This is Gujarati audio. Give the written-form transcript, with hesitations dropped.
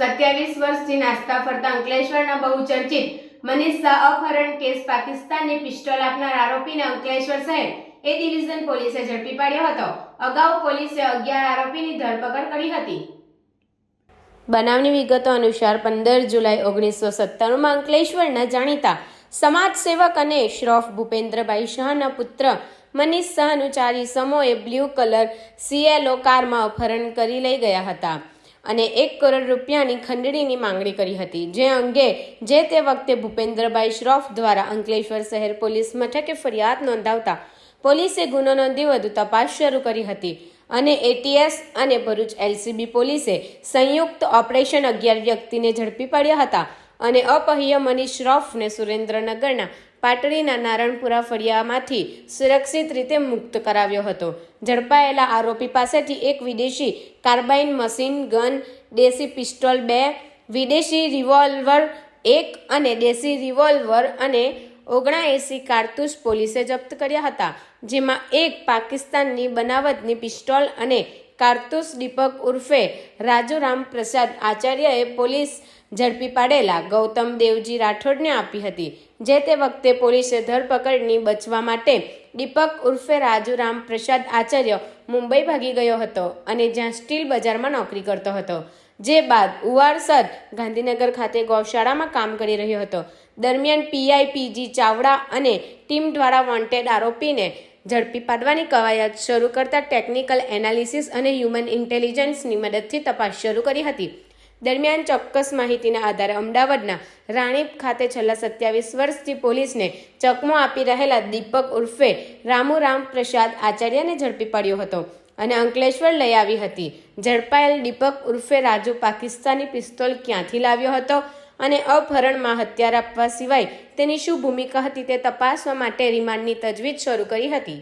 27 વર્ષથી નાસ્તા ફરતા અંકલેશ્વરના બહુચર્ચિત મનીષ શાહ અપહરણ કેસ પાકિસ્તાનને પિસ્તોલ આપનાર આરોપીને અંકલેશ્વર શહેર એ ડિવિઝન પોલીસે ઝડપી પાડ્યો હતો। અગાઉ પોલીસે 11 આરોપીની ધરપકડ કરી હતી। બનાવની વિગતો અનુસાર 15 જુલાઈ 1997માં અંકલેશ્વરના જાણીતા સમાજસેવક અને શ્રોફ ભૂપેન્દ્રભાઈ શાહના પુત્ર મનીષ શાહનું 4 ઈસમોએ બ્લુ કલર CLO કારમાં અપહરણ કરી લઈ ગયા હતા અને 1 કરોડ રૂપિયાની ખંડણીની માંગણી કરી હતી, જે અંગે જે તે વખતે ભૂપેન્દ્રભાઈ શ્રોફ દ્વારા અંકલેશ્વર શહેર પોલીસ મથકે ફરિયાદ નોંધાવતા પોલીસે ગુનો નોંધી વધુ તપાસ શરૂ કરી હતી અને ATS અને ભરૂચ LCB પોલીસે સંયુક્ત ઓપરેશન 11 વ્યક્તિને ઝડપી પાડ્યા હતા અને અપહ્ય મનીષ શ્રોફને સુરેન્દ્રનગરના પાટડીના નારણપુરા ફળિયામાંથી સુરક્ષિત રીતે મુક્ત કરાવ્યો હતો। ઝડપાયેલા આરોપી પાસેથી એક વિદેશી કાર્બાઇન મશીન ગન, દેશી પિસ્તોલ 2, વિદેશી રિવોલ્વર 1 અને દેશી રિવોલ્વર અને 79 કારતૂસ પોલીસે જપ્ત કર્યા હતા, જેમાં એક પાકિસ્તાનની બનાવટની પિસ્તોલ અને કારતૂસ દીપક ઉર્ફે રાજુરામ પ્રસાદ આચાર્યએ પોલીસ ઝડપી પાડેલા ગૌતમ દેવજી રાઠોડને આપી હતી। જે તે વખતે પોલીસે ધરપકડની બચવા માટે દીપક ઉર્ફે રાજુરામ પ્રસાદ આચાર્ય મુંબઈ ભાગી ગયો હતો અને જ્યાં સ્ટીલ બજારમાં નોકરી કરતો હતો, જે બાદ ઉવારસદ ગાંધીનગર ખાતે ગૌશાળામાં કામ કરી રહ્યો હતો। દરમિયાન PIPG ચાવડા અને ટીમ દ્વારા વોન્ટેડ આરોપીને ઝડપી પાડવાની કવાયત શરૂ કરતા ટેકનિકલ એનાલિસિસ અને હ્યુમન ઇન્ટેલિજન્સની મદદથી તપાસ શરૂ કરી હતી। દરમિયાન ચોક્કસ માહિતીના આધારે અમદાવાદના રાણીપ ખાતે છેલ્લા 27 વર્ષથી પોલીસને ચકમો આપી રહેલા દીપક ઉર્ફે રામુરામ પ્રસાદ આચાર્યને ઝડપી પાડ્યો હતો અને અંકલેશ્વર લઈ આવી હતી। ઝડપાયેલ દીપક ઉર્ફે રાજુ પાકિસ્તાની પિસ્તોલ ક્યાંથી લાવ્યો હતો અને અપહરણમાં હથિયાર આપવા સિવાય તેની શું ભૂમિકા હતી તે તપાસવા માટે રિમાન્ડની તજવીજ શરૂ કરી હતી।